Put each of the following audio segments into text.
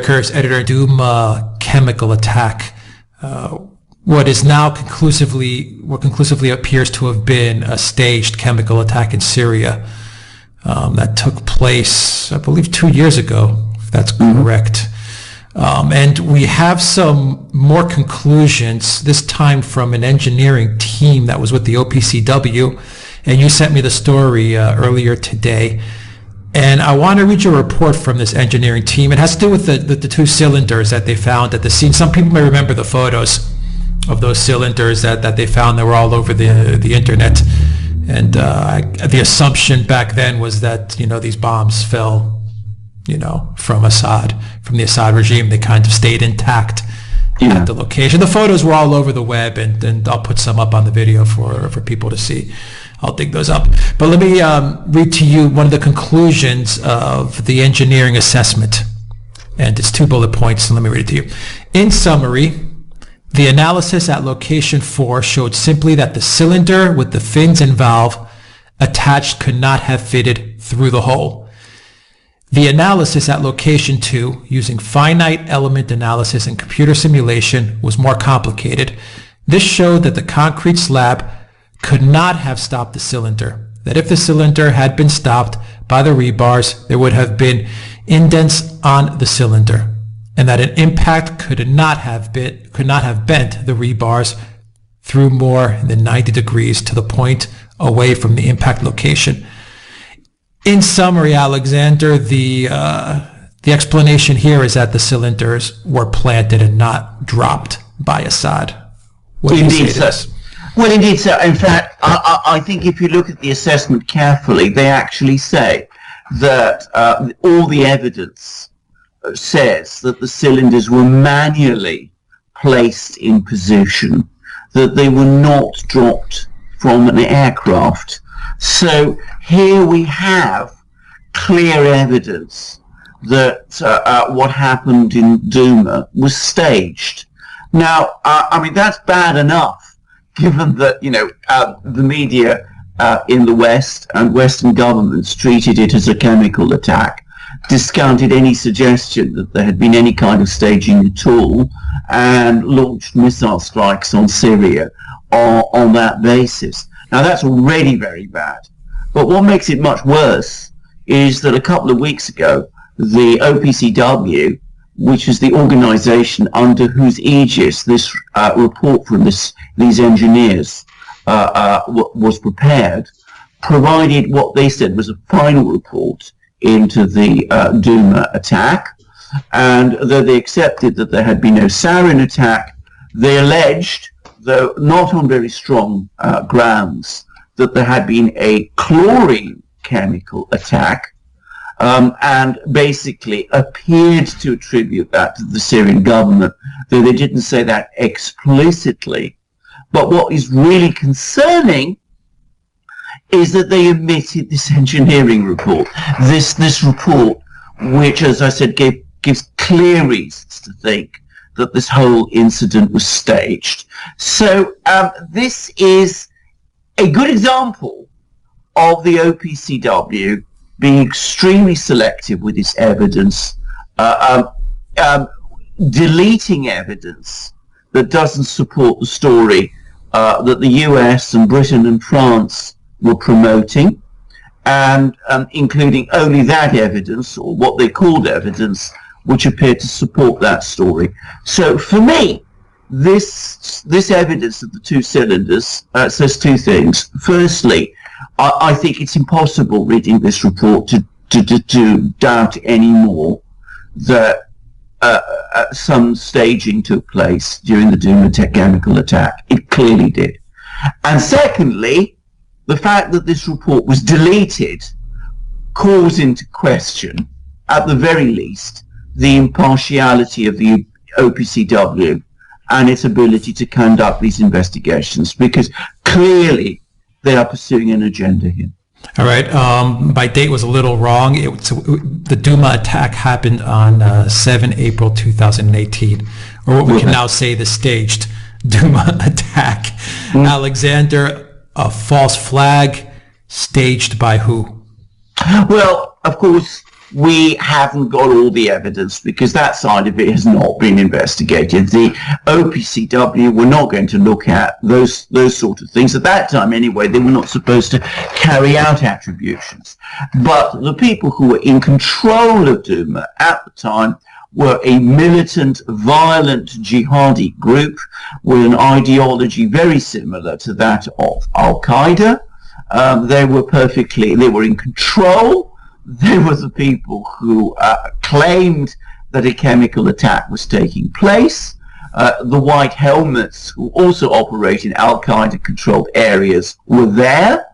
occurs, editor, Duma chemical attack. What conclusively appears to have been a staged chemical attack in Syria that took place, I believe, 2 years ago, if that's correct. And we have some more conclusions, this time from an engineering team that was with the OPCW, and you sent me the story earlier today. And I want to read you a report from this engineering team. It has to do with the two cylinders that they found at the scene. Some people may remember the photos of those cylinders that they found that were all over the internet. And the assumption back then was that, these bombs fell, from the Assad regime. They kind of stayed intact at the location. The photos were all over the web, and I'll put some up on the video for people to see. I'll dig those up. But let me read to you one of the conclusions of the engineering assessment. And it's 2 bullet points, so let me read it to you. In summary, the analysis at location 4 showed simply that the cylinder with the fins and valve attached could not have fitted through the hole. The analysis at location 2, using finite element analysis and computer simulation, was more complicated. This showed that the concrete slab could not have stopped the cylinder, that if the cylinder had been stopped by the rebars, there would have been indents on the cylinder, and that an impact could not have bent the rebars through more than 90 degrees to the point away from the impact location. In summary, Alexander, the explanation here is that the cylinders were planted and not dropped by Assad. What do you say to this? Well, indeed, sir. In fact, I think if you look at the assessment carefully, they actually say that all the evidence says that the cylinders were manually placed in position, that they were not dropped from an aircraft. So here we have clear evidence that what happened in Duma was staged. Now, that's bad enough, given that, the media in the West and Western governments treated it as a chemical attack, discounted any suggestion that there had been any kind of staging at all, and launched missile strikes on Syria on that basis. Now, that's already very bad. But what makes it much worse is that a couple of weeks ago, the OPCW, which is the organization under whose aegis this report from these engineers was prepared, provided what they said was a final report into the Duma attack. And though they accepted that there had been no sarin attack, they alleged, though not on very strong grounds, that there had been a chlorine chemical attack, and basically appeared to attribute that to the Syrian government, though they didn't say that explicitly. But what is really concerning is that they omitted this engineering report, this report, which, as I said, gives clear reasons to think that this whole incident was staged. So this is a good example of the OPCW being extremely selective with its evidence, deleting evidence that doesn't support the story that the US and Britain and France were promoting, and including only that evidence, or what they called evidence, which appeared to support that story. So for me, this evidence of the two cylinders says two things. Firstly, I think it's impossible reading this report to doubt anymore that some staging took place during the Duma chemical attack. It clearly did. And secondly, the fact that this report was deleted calls into question, at the very least, the impartiality of the OPCW and its ability to conduct these investigations, because clearly they are pursuing an agenda here. All right. My date was a little wrong. The Duma attack happened on 7 April 2018, or what we can now say the staged Duma attack. Alexander, a false flag staged by who? Well, of course, we haven't got all the evidence because that side of it has not been investigated. The OPCW were not going to look at those sort of things. At that time, anyway, they were not supposed to carry out attributions. But the people who were in control of Duma at the time were a militant, violent jihadi group with an ideology very similar to that of Al-Qaeda. They were in control. They were the people who claimed that a chemical attack was taking place. The White Helmets, who also operate in Al-Qaeda-controlled areas, were there.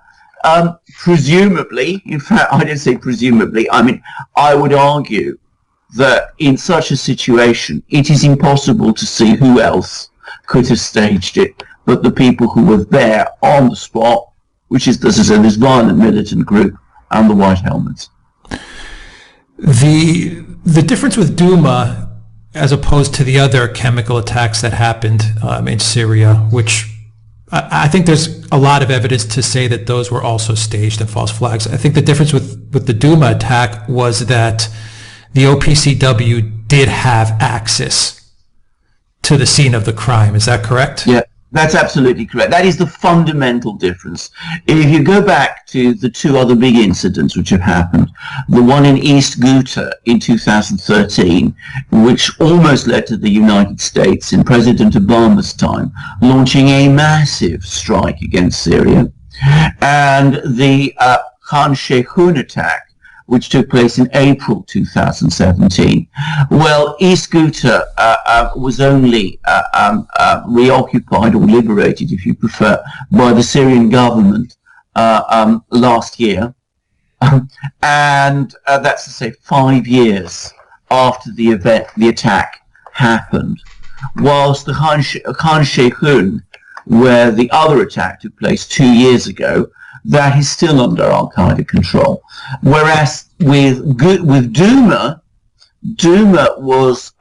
Presumably, in fact, I didn't say presumably, I mean, I would argue that in such a situation, it is impossible to see who else could have staged it but the people who were there on the spot, which is, as I said, this violent militant group and the White Helmets. The difference with Duma, as opposed to the other chemical attacks that happened in Syria, which I think there's a lot of evidence to say that those were also staged and false flags. I think the difference with the Duma attack was that the OPCW did have access to the scene of the crime. Is that correct? Yeah. That's absolutely correct. That is the fundamental difference. If you go back to the two other big incidents which have happened, the one in East Ghouta in 2013, which almost led to the United States in President Obama's time launching a massive strike against Syria, and the Khan Sheikhoun attack, which took place in April 2017. Well, East Ghouta was only reoccupied or liberated, if you prefer, by the Syrian government last year. And that's to say 5 years after the attack happened. Whilst the Khan Sheikhoun, where the other attack took place 2 years ago, that is still under Al-Qaeda control. Whereas with Duma was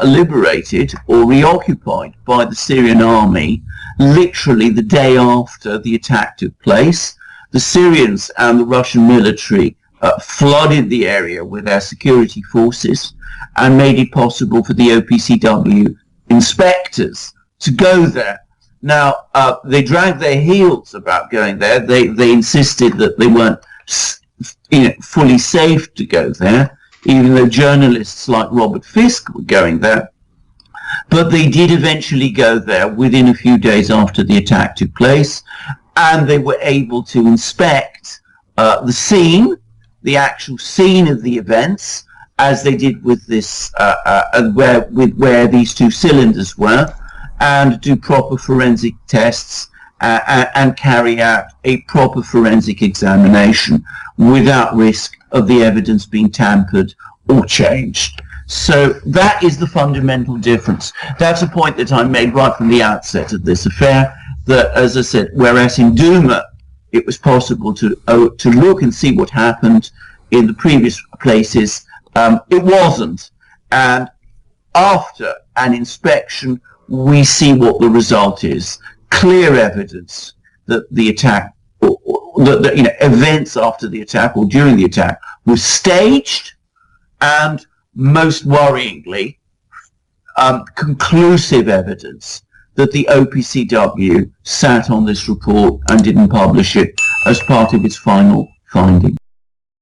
liberated or reoccupied by the Syrian army literally the day after the attack took place. The Syrians and the Russian military flooded the area with their security forces and made it possible for the OPCW inspectors to go there. Now, they dragged their heels about going there. They insisted that they weren't fully safe to go there, even though journalists like Robert Fisk were going there. But they did eventually go there within a few days after the attack took place, and they were able to inspect the scene, the actual scene of the events, as they did with this, where these two cylinders were, and do proper forensic tests and carry out a proper forensic examination without risk of the evidence being tampered or changed. So that is the fundamental difference. That's a point that I made right from the outset of this affair, that, as I said, whereas in Duma it was possible to look and see what happened in the previous places, it wasn't. And after an inspection, we see what the result is. Clear evidence that the attack, or that events after the attack or during the attack were staged, and most worryingly, conclusive evidence that the OPCW sat on this report and didn't publish it as part of its final finding.